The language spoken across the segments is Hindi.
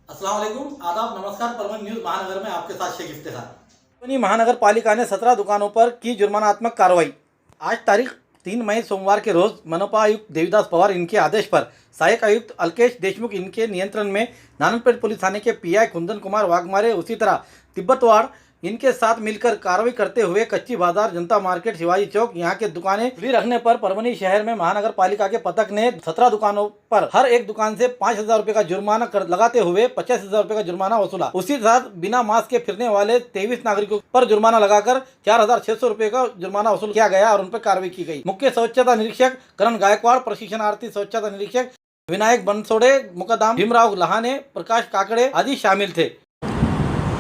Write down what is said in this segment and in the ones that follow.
अस्सलाम वालेकुम, आदाब, नमस्कार। परवन न्यूज महानगर में आपके साथ शेख इफ्तिखार। परभनी महानगर पालिका ने 17 दुकानों पर की जुर्मानात्मक कार्रवाई। आज तारीख 3 मई सोमवार के रोज मनपा आयुक्त देवीदास पवार इनके आदेश पर सहायक आयुक्त अल्केश देशमुख इनके नियंत्रण में नाननपेट पुलिस थाने के पीआई कुंदन कुमार वाघमारे उसी तरह तिब्बतवाड़ इनके साथ मिलकर कार्रवाई करते हुए कच्ची बाजार, जनता मार्केट, शिवाजी चौक यहाँ के दुकानें खुली रखने पर परभनी शहर में महानगर पालिका के पथक ने 17 दुकानों पर हर एक दुकान से 5,000 रुपए का जुर्माना लगाते हुए 85,000 रुपए का जुर्माना वसूला। उसी साथ बिना मास्क के फिरने वाले 23 नागरिकों पर जुर्माना लगाकर 4,600 रुपए का जुर्माना वसूल किया गया और उन पर कार्रवाई की गई। मुख्य स्वच्छता निरीक्षक करण गायकवाड़, प्रशिक्षणार्थी स्वच्छता निरीक्षक विनायक बनसोड़े, मुकदम भीमराव लहाने, प्रकाश काकड़े आदि शामिल थे।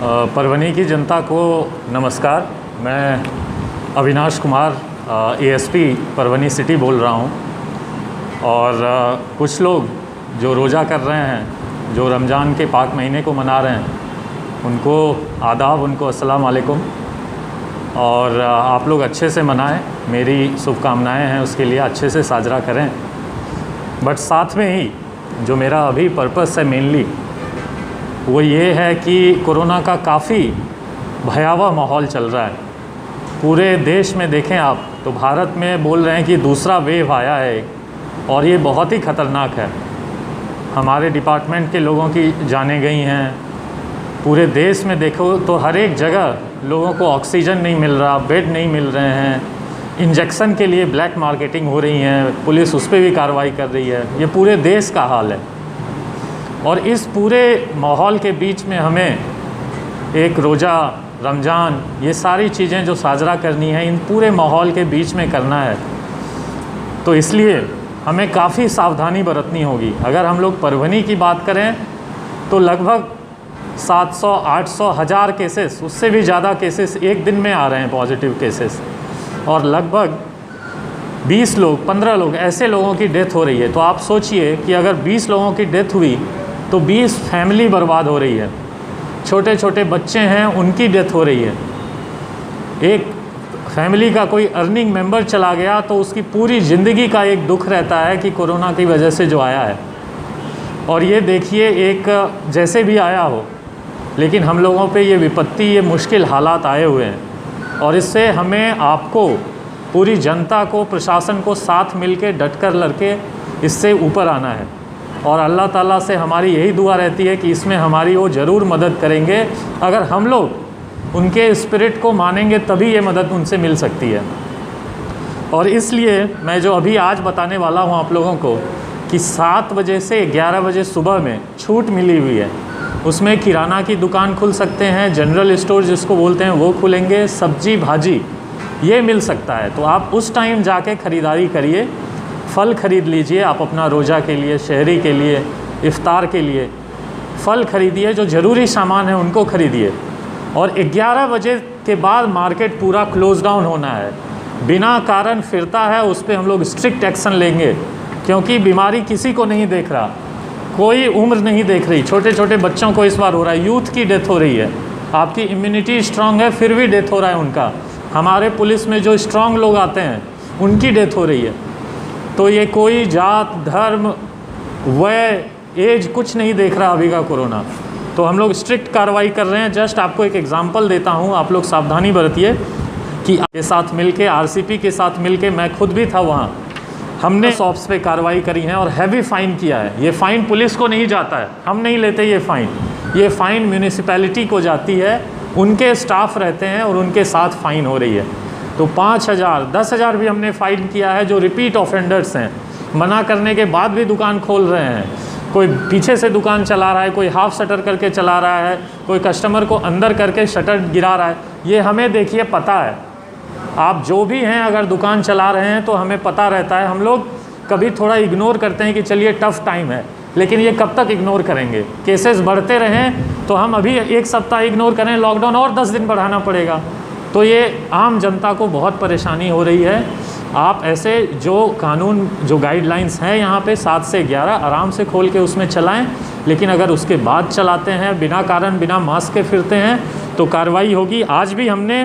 परभनी की जनता को नमस्कार। मैं अविनाश कुमार एएसपी परभनी सिटी बोल रहा हूं। और कुछ लोग जो रोज़ा कर रहे हैं, जो रमज़ान के पाक महीने को मना रहे हैं, उनको आदाब, उनको अस्सलाम वालेकुम। और आप लोग अच्छे से मनाएं, मेरी शुभकामनाएं हैं उसके लिए, अच्छे से साजरा करें। बट साथ में ही जो मेरा अभी पर्पस है मेनली वो ये है कि कोरोना का काफ़ी भयावह माहौल चल रहा है। पूरे देश में देखें आप तो भारत में बोल रहे हैं कि दूसरा वेव आया है और ये बहुत ही ख़तरनाक है। हमारे डिपार्टमेंट के लोगों की जानें गई हैं। पूरे देश में देखो तो हर एक जगह लोगों को ऑक्सीजन नहीं मिल रहा, बेड नहीं मिल रहे हैं, इंजेक्शन के लिए ब्लैक मार्केटिंग हो रही है, पुलिस उस पर भी कार्रवाई कर रही है। ये पूरे देश का हाल है। और इस पूरे माहौल के बीच में हमें एक रोज़ा, रमज़ान, ये सारी चीज़ें जो साजरा करनी है, इन पूरे माहौल के बीच में करना है। तो इसलिए हमें काफ़ी सावधानी बरतनी होगी। अगर हम लोग परभनी की बात करें तो लगभग 700, 800, 1000 केसेस, उससे भी ज़्यादा केसेस एक दिन में आ रहे हैं, पॉजिटिव केसेस। और लगभग 20 लोग, 15 लोग ऐसे लोगों की डेथ हो रही है। तो आप सोचिए कि अगर 20 लोगों की डेथ हुई तो 20 फैमिली बर्बाद हो रही है। छोटे छोटे बच्चे हैं, उनकी डेथ हो रही है। एक फैमिली का कोई अर्निंग मेंबर चला गया तो उसकी पूरी ज़िंदगी का एक दुख रहता है कि कोरोना की वजह से जो आया है। और ये देखिए, एक जैसे भी आया हो, लेकिन हम लोगों पे ये विपत्ति, ये मुश्किल हालात आए हुए हैं। और इससे हमें, आपको, पूरी जनता को, प्रशासन को साथ मिल के डट कर लड़के इससे ऊपर आना है। और अल्लाह ताला से हमारी यही दुआ रहती है कि इसमें हमारी वो ज़रूर मदद करेंगे। अगर हम लोग उनके स्पिरिट को मानेंगे तभी ये मदद उनसे मिल सकती है। और इसलिए मैं जो अभी आज बताने वाला हूँ आप लोगों को कि 7 बजे से 11 बजे सुबह में छूट मिली हुई है। उसमें किराना की दुकान खुल सकते हैं, जनरल स्टोर जिसको बोलते हैं वो खुलेंगे, सब्जी भाजी ये मिल सकता है। तो आप उस टाइम जाके ख़रीदारी करिए, फल ख़रीद लीजिए। आप अपना रोज़ा के लिए, शहरी के लिए, इफ़्तार के लिए फल ख़रीदिए, जो ज़रूरी सामान है उनको ख़रीदिए। और 11 बजे के बाद मार्केट पूरा क्लोज़ डाउन होना है। बिना कारण फिरता है उस पर हम लोग स्ट्रिक्ट एक्शन लेंगे, क्योंकि बीमारी किसी को नहीं देख रहा, कोई उम्र नहीं देख रही। छोटे छोटे बच्चों को इस बार हो रहा है, यूथ की डेथ हो रही है। आपकी इम्यूनिटी स्ट्रांग है फिर भी डेथ हो रहा है उनका। हमारे पुलिस में जो स्ट्रांग लोग आते हैं उनकी डेथ हो रही है। तो ये कोई जात, धर्म, वय, एज कुछ नहीं देख रहा अभी का कोरोना। तो हम लोग स्ट्रिक्ट कार्रवाई कर रहे हैं। जस्ट आपको एक एग्जांपल देता हूँ, आप लोग सावधानी बरतिए कि के साथ मिलके, आरसीपी के साथ मिलके, मैं खुद भी था वहाँ, हमने शॉप्स पे कार्रवाई करी है और हैवी फ़ाइन किया है। ये फ़ाइन पुलिस को नहीं जाता है, हम नहीं लेते ये फ़ाइन म्यूनिसिपैलिटी को जाती है। उनके स्टाफ रहते हैं और उनके साथ फ़ाइन हो रही है। तो 5,000, 10,000 भी हमने फ़ाइन किया है जो रिपीट ऑफेंडर्स हैं, मना करने के बाद भी दुकान खोल रहे हैं। कोई पीछे से दुकान चला रहा है, कोई हाफ शटर करके चला रहा है, कोई कस्टमर को अंदर करके शटर गिरा रहा है। ये हमें देखिए पता है। आप जो भी हैं अगर दुकान चला रहे हैं तो हमें पता रहता है। हम लोग कभी थोड़ा इग्नोर करते हैं कि चलिए टफ़ टाइम है, लेकिन ये कब तक इग्नोर करेंगे? केसेस बढ़ते रहें तो हम अभी 1 सप्ताह इग्नोर करें, लॉकडाउन और 10 दिन बढ़ाना पड़ेगा। तो ये आम जनता को बहुत परेशानी हो रही है। आप ऐसे जो कानून, जो गाइडलाइंस हैं यहाँ पे 7 से 11 आराम से खोल के उसमें चलाएं। लेकिन अगर उसके बाद चलाते हैं, बिना कारण, बिना मास्क के फिरते हैं, तो कार्रवाई होगी। आज भी हमने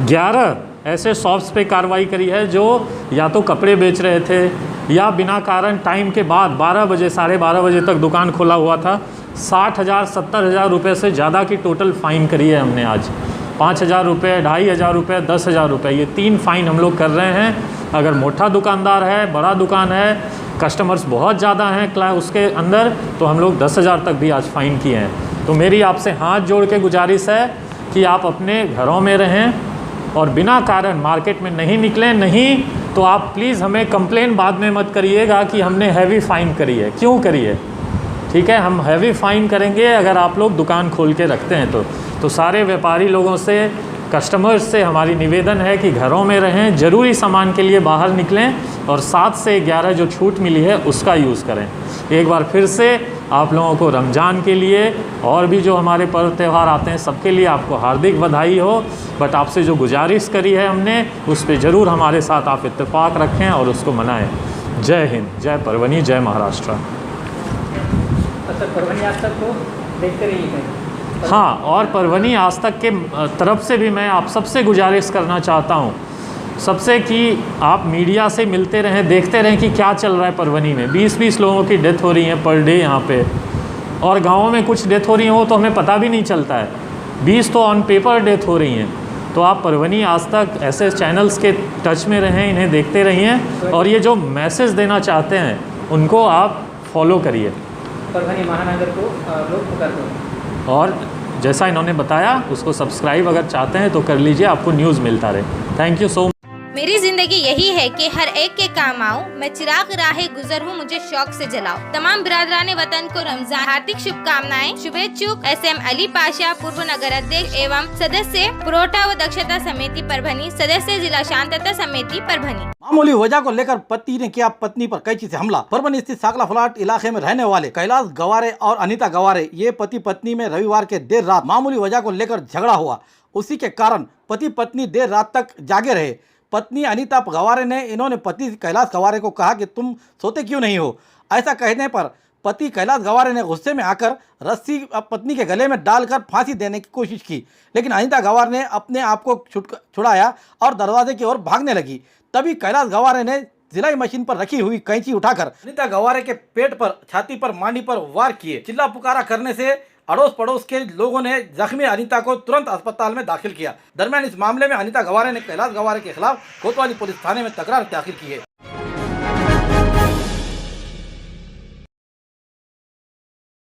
11 ऐसे शॉप्स पे कार्रवाई करी है जो या तो कपड़े बेच रहे थे या बिना कारण टाइम के बाद 12 बजे, 12:30 बजे तक दुकान खुला हुआ था, 60,000 70,000 रुपये से ज़्यादा की टोटल फ़ाइन करी है हमने आज। 5,000 रुपये, 2,500 रुपये, 10,000 रुपये, ये 3 फ़ाइन हम लोग कर रहे हैं। अगर मोटा दुकानदार है, बड़ा दुकान है, कस्टमर्स बहुत ज़्यादा हैं उसके अंदर, तो हम लोग 10,000 तक भी आज फ़ाइन किए हैं। तो मेरी आपसे हाथ जोड़ के गुजारिश है कि आप अपने घरों में रहें और बिना कारण मार्केट में नहीं निकलें। नहीं तो आप प्लीज़ हमें कंप्लेन बाद में मत करिएगा कि हमने हैवी फ़ाइन करी है। क्यों करी है? ठीक है, हम हैवी फ़ाइन करेंगे अगर आप लोग दुकान खोल के रखते हैं तो सारे व्यापारी लोगों से, कस्टमर्स से हमारी निवेदन है कि घरों में रहें, ज़रूरी सामान के लिए बाहर निकलें और 7 से 11 जो छूट मिली है उसका यूज़ करें। एक बार फिर से आप लोगों को रमज़ान के लिए और भी जो हमारे पर्व त्यौहार आते हैं सबके लिए आपको हार्दिक बधाई हो। बट आपसे जो गुजारिश करी है हमने, उस पर ज़रूर हमारे साथ आप इत्तेफाक रखें और उसको मनाएं। जय हिंद, जय परवनी, जय महाराष्ट्र। परवनी आज तक को देखते रहिए। हाँ, और परवनी आज तक के तरफ से भी मैं आप सबसे गुजारिश करना चाहता हूँ सबसे कि आप मीडिया से मिलते रहें, देखते रहें कि क्या चल रहा है परवनी में। 20-20 लोगों की डेथ हो रही है पर डे यहाँ पे, और गाँव में कुछ डेथ हो रही हो तो हमें पता भी नहीं चलता है। 20 तो ऑन पेपर डेथ हो रही हैं। तो आप परवनी आज तक ऐसे चैनल्स के टच में रहें, इन्हें देखते रहिए और ये जो मैसेज देना चाहते हैं उनको आप फॉलो करिए। परभनी महानगर को लोग पुकार दो, और जैसा इन्होंने बताया उसको सब्सक्राइब अगर चाहते हैं तो कर लीजिए, आपको न्यूज़ मिलता रहे। Thank you so much. मेरी जिंदगी यही है कि हर एक के काम आऊं, मैं चिराग राहे गुजर हूं, मुझे शौक से जलाओ। तमाम बिरादराने वतन को रमजान हार्दिक शुभकामनाएं। शुभेच्छुक SM अली पाशा, पूर्व नगर अध्यक्ष एवं सदस्य पुरोठा व दक्षता समिति परभनी, सदस्य जिला शांतता समिति परभनी। मामूली वजह को लेकर पति ने किया पत्नी पर कैंची से हमला। परभनी स्थित साकला फ्लाट इलाके में रहने वाले कैलाश गवारे और अनीता गवारे, ये पति पत्नी में रविवार के देर रात मामूली वजह को लेकर झगड़ा हुआ। उसी के कारण पति पत्नी देर रात तक जागे रहे। पत्नी अनीता गवारे ने इन्होंने पति कैलाश गवारे को कहा कि तुम सोते क्यों नहीं हो। ऐसा कहने पर पति कैलाश गवारे ने गुस्से में आकर रस्सी पत्नी के गले में डालकर फांसी देने की कोशिश की, लेकिन अनीता गवारे ने अपने आप को छुड़ाया और दरवाजे की ओर भागने लगी। तभी कैलाश गवारे ने सिलाई मशीन पर रखी हुई कैंची उठाकर अनीता गवारे के पेट पर, छाती पर, मांडी पर वार किए। चिल्ला पुकारा करने से अड़ोस पड़ोस के लोगों ने जख्मी अनीता को तुरंत अस्पताल में दाखिल किया। दरमियान इस मामले में अनीता गवारे ने कैलाश गवारे के खिलाफ कोतवाली पुलिस थाने में तकरार दाखिल की है।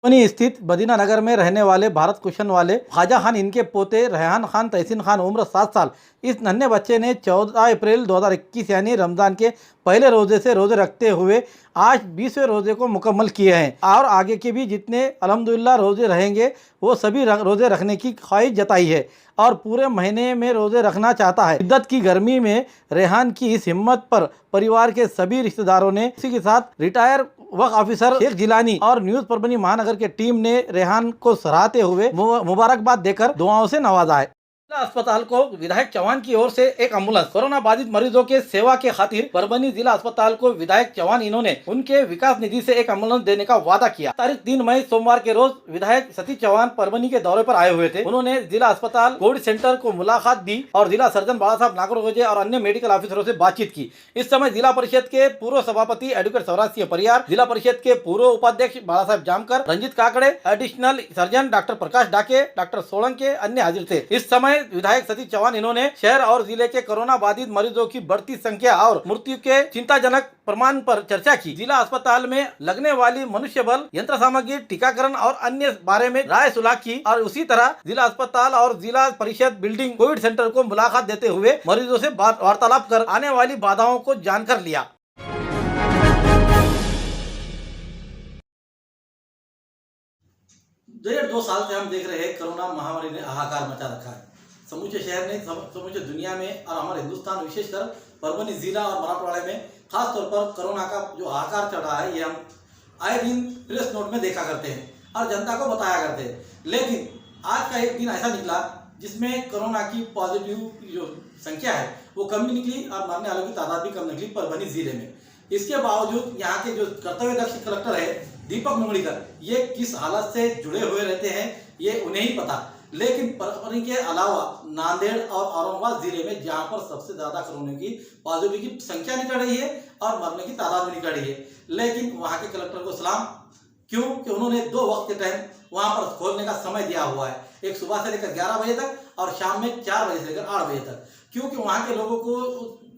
परभनी स्थित बदीना नगर में रहने वाले भारत कुशन वाले ख्वाजा खान, इनके पोते रेहान खान तहसीन खान उम्र 7 साल, इस नन्हे बच्चे ने 14 अप्रैल 2021 यानी रमज़ान के पहले रोज़े से रोज़े रखते हुए आज 20वें रोज़े को मुकम्मल किए हैं और आगे के भी जितने अल्हम्दुलिल्लाह रोज़े रहेंगे वो सभी रोज़े रखने की ख्वाहिश जताई है और पूरे महीने में रोज़े रखना चाहता है। शिद्दत की गर्मी में रेहान की इस हिम्मत पर परिवार के सभी रिश्तेदारों ने, इसी के साथ रिटायर वक्फ ऑफिसर शेख जिलानी और न्यूज़ परभनी महानगर के टीम ने रेहान को सराहते हुए मुबारकबाद देकर दुआओं से नवाजा है। जिला अस्पताल को विधायक चौहान की ओर से एक एम्बुलेंस कोरोना बाधित मरीजों के सेवा के खातिर परभनी जिला अस्पताल को विधायक चौहान इन्होंने उनके विकास निधि से एक एम्बुलेंस देने का वादा किया। तारीख 3 मई सोमवार के रोज विधायक सतीश चौहान परभनी के दौरे पर आए हुए थे। उन्होंने जिला अस्पताल कोविड सेंटर को मुलाकात दी और जिला सर्जन बाला साहब नागरगोजे और अन्य मेडिकल ऑफिसरों से बातचीत की। इस समय जिला परिषद के पूर्व सभापति एडवोकेट सौराज सिंह परियार, जिला परिषद के पूर्व उपाध्यक्ष Bala Saheb Jamkar, Ranjit Kakade, additional surgeon doctor Prakash Dake, doctor Solanke अन्य हाजिर थे। इस समय विधायक सतीश चौहान इन्होंने शहर और जिले के कोरोना बाधित मरीजों की बढ़ती संख्या और मृत्यु के चिंताजनक प्रमाण पर चर्चा की। जिला अस्पताल में लगने वाली मनुष्य बल, यंत्र सामग्री, टीकाकरण और अन्य बारे में राय सुलह की और उसी तरह जिला अस्पताल और जिला परिषद बिल्डिंग कोविड सेंटर को मुलाकात देते हुए मरीजों से वार्तालाप कर आने वाली बाधाओं को जानकर लिया। 1.5-2 साल से हम देख रहे हैं कोरोना महामारी ने हाहाकार मचा रखा है। समूचे शहर ने, समूचे दुनिया में और हमारे हिंदुस्तान विशेषकर परभनी जिला और मराठवाड़े में खास तौर पर कोरोना का जो हाहाकार चढ़ा है ये हम आए दिन प्रेस नोट में देखा करते हैं और जनता को बताया करते हैं। लेकिन आज का एक दिन ऐसा निकला जिसमें कोरोना की पॉजिटिव जो संख्या है वो कम भी निकली और मरने वालों की तादाद भी कम निकली परभनी जिले में। इसके बावजूद यहाँ के जो कर्तव्यदक्ष कलेक्टर है दीपक मुंगड़ीकर, ये किस हालत से जुड़े हुए रहते हैं ये उन्हें ही पता। लेकिन परभनी के अलावा नांदेड़ और औरंगाबाद जिले में जहां पर सबसे ज्यादा कोरोना की पॉजिटिव की संख्या निकल रही है और मरने की तादाद भी निकल रही है, लेकिन वहां के कलेक्टर को सलाम क्यों कि उन्होंने 2 वक्त के टाइम वहाँ पर खोलने का समय दिया हुआ है, एक सुबह से लेकर 11 बजे तक और शाम में 4 बजे से लेकर 8 बजे तक। क्योंकि वहाँ के लोगों को,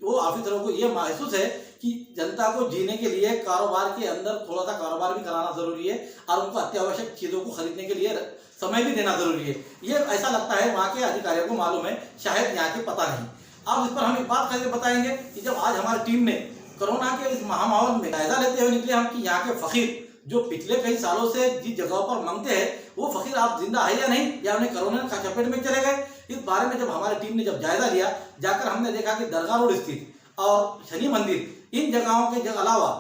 वो ऑफिसरों को ये महसूस है कि जनता को जीने के लिए कारोबार के अंदर थोड़ा सा कारोबार भी कराना जरूरी है और उनको अत्यावश्यक चीज़ों को खरीदने के लिए समय भी देना जरूरी है। ये ऐसा लगता है वहाँ के अधिकारियों को मालूम है, शायद यहाँ के पता नहीं। अब इस पर हम एक बात करके बताएंगे कि जब आज हमारी टीम ने कोरोना के इस महामारी में जायजा लेते हुए निकले हम कि यहाँ के फकीर जो पिछले कई सालों से जिस जगहों पर मांगते हैं वो फकीर आप जिंदा है या नहीं, या उन्हें कोरोना का चपेट में चले गए। इस बारे में जब हमारी टीम ने जब जायजा लिया, जाकर हमने देखा कि दरगाह रोड स्थित और शनि मंदिर इन जगहों के अलावा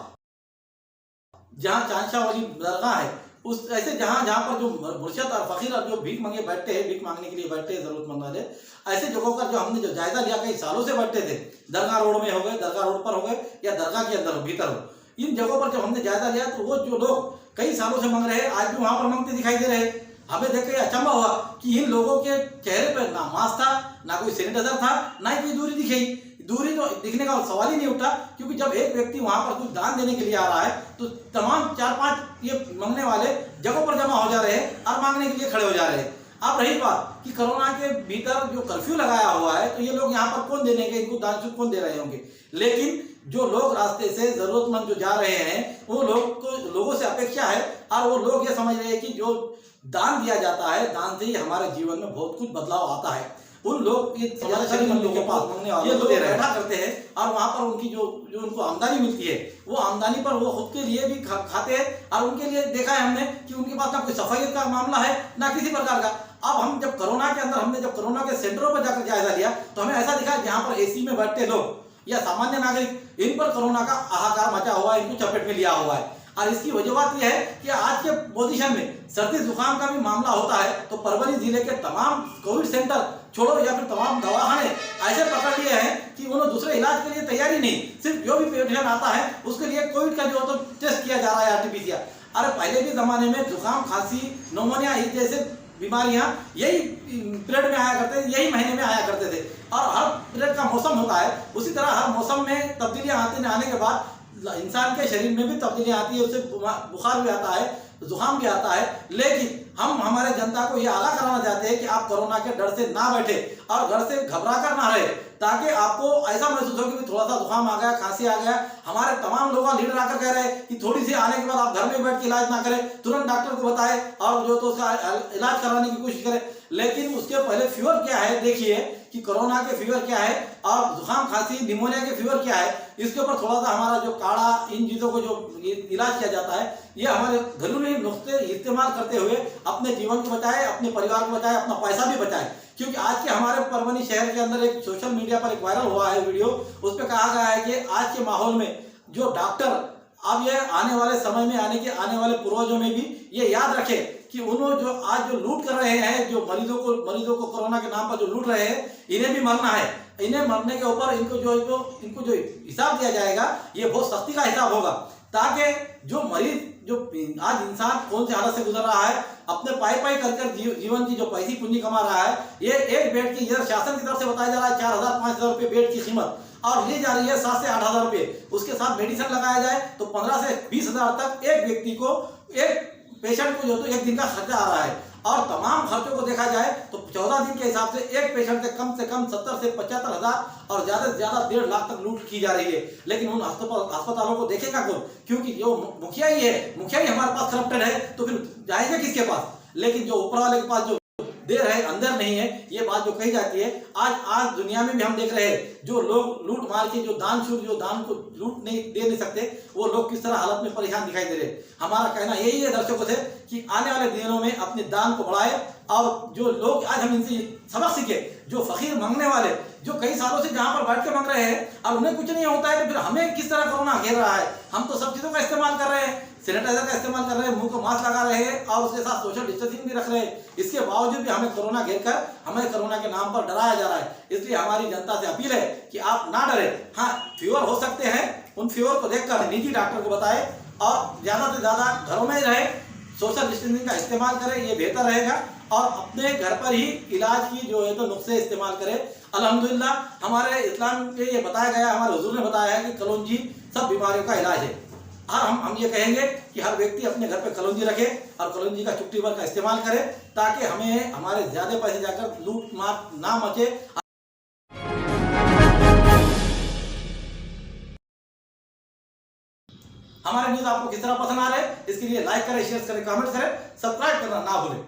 जहाँ चांदशाह वाली दरगाह है, उस ऐसे जहाँ पर जो मुर्शिद और फकीर और जो भीख मांगे बैठते हैं, भीख मांगने के लिए बैठते हैं जरूरतमंद वाले, ऐसे जगहों का जो हमने जो जायजा लिया, कई सालों से बैठते थे, दरगाह रोड में हो गए, दरगाह रोड पर हो गए या दरगाह के अंदर भीतर हो, इन जगहों पर जब हमने जायजा लिया तो वो जो लोग कई सालों से मांग रहे हैं आज भी वहां पर मांगते दिखाई दे रहे हैं। हमें देख के अचंभा हुआ कि इन लोगों के चेहरे पर ना मास्क था, ना कोई सैनिटाइजर था, ना ही कोई दूरी दिखाई। दूरी तो दिखने का सवाल ही नहीं उठा, क्योंकि जब एक व्यक्ति वहां पर कुछ दान देने के लिए आ रहा है तो तमाम 4-5 ये मांगने वाले जगहों पर जमा हो जा रहे हैं और मांगने के लिए खड़े हो जा रहे हैं। अब रही बात कि कोरोना के भीतर जो कर्फ्यू लगाया हुआ है तो ये लोग यहाँ पर कौन देने के, इनको दान शुल्क कौन दे रहे होंगे। लेकिन जो लोग रास्ते से जरूरतमंद जो जा रहे हैं वो लोगों से अपेक्षा है और वो लोग ये समझ रहे हैं कि जो दान दिया जाता है, दान से ही हमारे जीवन में बहुत कुछ बदलाव आता है। उन लोग हमारे शनि मंदिर के पास मांगने वाले लोग बैठा करते हैं और वहाँ पर उनकी जो उनको आमदनी मिलती है वो आमदनी पर वो खुद के लिए भी खाते हैं और उनके लिए देखा है हमने कि उनके पास ना कोई सफाई का मामला है ना किसी प्रकार का। अब हम जब कोरोना के अंदर हमने जब कोरोना के सेंटरों पर जाकर जायजा लिया तो हमें ऐसा दिखा जहाँ पर एसी में बैठते लोग या सामान्य नागरिक, इन पर कोरोना का हाहाकार मचा हुआ है, इनको चपेट में लिया हुआ है। और इसकी वजह बात यह है कि आज के पोजीशन में सर्दी जुकाम का भी मामला होता है तो परवनी जिले के तमाम कोविड सेंटर छोड़ो या फिर तमाम दवाखाने ऐसे पकड़ लिए हैं कि उन्होंने दूसरे इलाज के लिए तैयारी नहीं, सिर्फ जो भी पेशेंट आता है उसके लिए कोविड का जो तो टेस्ट किया जा रहा है आरटीपीसीआर। अरे पहले के जमाने में जुकाम, खांसी, निमोनिया जैसे बीमारियां यही पीरियड में आया करते थे, यही महीने में आया करते थे और हर पीरियड का मौसम होता है। उसी तरह हर मौसम में तब्दीलियां आने के बाद इंसान के शरीर में भी तब्दीलियां आती है, उससे बुखार भी आता है, जुकाम भी आता है। लेकिन हम हमारे जनता को ये आगाह कराना चाहते हैं कि आप कोरोना के डर से ना बैठे और घर से घबरा कर ना रहे, ताकि आपको ऐसा महसूस हो कि थोड़ा सा जुकाम आ गया, खांसी आ गया। हमारे तमाम लोग लीडर आकर कह रहे हैं कि थोड़ी सी आने के बाद आप घर में बैठ के इलाज ना करें, तुरंत डॉक्टर को बताएं और जो तो उसका इलाज कराने की कोशिश करें। लेकिन उसके पहले फीवर क्या है देखिए कि कोरोना के फीवर क्या है और जुकाम, खांसी, निमोनिया के फीवर क्या है। इसके ऊपर थोड़ा सा हमारा जो काढ़ा, इन चीज़ों को जो इलाज किया जाता है, ये हमारे घरेलू नुस्खे इस्तेमाल करते हुए अपने जीवन को बचाए, अपने परिवार को बचाए, अपना पैसा भी बचाए। क्योंकि आज के हमारे परवनी शहर के अंदर एक सोशल मीडिया पर एक वायरल हुआ है वीडियो, उस पर कहा गया है कि आज के माहौल में जो डॉक्टर अब ये आने वाले समय में आने वाले पूर्वजों में भी ये याद रखे कि उन्होंने जो आज जो लूट कर रहे हैं, जो मरीजों को कोरोना के नाम पर जो लूट रहे हैं, इन्हें भी मरना है। इन्हें मरने के ऊपर इनको जो हिसाब दिया जाएगा ये बहुत सख्ती का हिसाब होगा, ताकि जो मरीज जो आज इंसान कौन से हालत से गुजर रहा है, अपने पाई कर जीवन की जो पैसी पूंजी कमा रहा है, ये एक बेड की इधर शासन की तरफ से बताया जा रहा है 4,000-5,000 रुपये बेड की कीमत और ली जा रही है 7 से 8,000 रुपये। उसके साथ मेडिसिन लगाया जाए तो 15 से 20,000 तक एक व्यक्ति को, एक पेशेंट को जो तो एक दिन का खर्चा आ रहा है। और तमाम खर्चों को देखा जाए तो 14 दिन के हिसाब से एक पेशेंट से कम 70 से 75,000 और ज्यादा से ज्यादा 1.5 लाख तक लूट की जा रही है। लेकिन उन अस्पतालों को देखेगा कौन? क्योंकि जो मुखिया ही हमारे पास करप्टेड है तो फिर जाएंगे किसके पास? लेकिन जो ऊपर वाले के पास जो देर है अंदर नहीं है, ये बात जो कही जाती है। आज दुनिया में भी हम देख रहे हैं जो लोग लूट मार के जो दान को लूट दे नहीं सकते, वो लोग किस तरह हालत में परेशान दिखाई दे रहे हैं। हमारा कहना यही है दर्शकों से कि आने वाले दिनों में अपने दान को बढ़ाए और जो लोग आज हम इनसे सबक सीखे, जो फकीर मांगने वाले जो कई सालों से जहां पर बैठ के मांग रहे हैं और उन्हें कुछ नहीं होता है, तो फिर हमें किस तरह कोरोना घेर रहा है। हम तो सब चीजों का इस्तेमाल कर रहे हैं, सैनिटाइजर का इस्तेमाल कर रहे हैं, मुंह को मास्क लगा रहे हैं और उसके साथ सोशल डिस्टेंसिंग भी रख रहे हैं। इसके बावजूद भी हमें कोरोना घेर कर हमें कोरोना के नाम पर डराया जा रहा है। इसलिए हमारी जनता से अपील है कि आप ना डरे। हाँ, फीवर हो सकते हैं, उन फीवर को देखकर निजी डॉक्टर को बताएं और ज्यादा से ज्यादा घरों में ही रहे, सोशल डिस्टेंसिंग का इस्तेमाल करें, ये बेहतर रहेगा। और अपने घर पर ही इलाज की जो है तो नुस्खे इस्तेमाल करें। अल्हम्दुलिल्लाह हमारे इस्लाम में ये बताया गया, हमारे हुजूर ने बताया है कि कलौंजी सब बीमारियों का इलाज है। और हम ये कहेंगे कि हर व्यक्ति अपने घर पे कलौंजी रखे और कलौंजी का चुटकी भर का इस्तेमाल करे, ताकि हमें हमारे ज्यादा पैसे जाकर लूट मार ना मचे। हमारे न्यूज आपको किस तरह पसंद आ रहे हैं, इसके लिए लाइक करें, शेयर करें, कमेंट करें, सब्सक्राइब करना ना भूलें।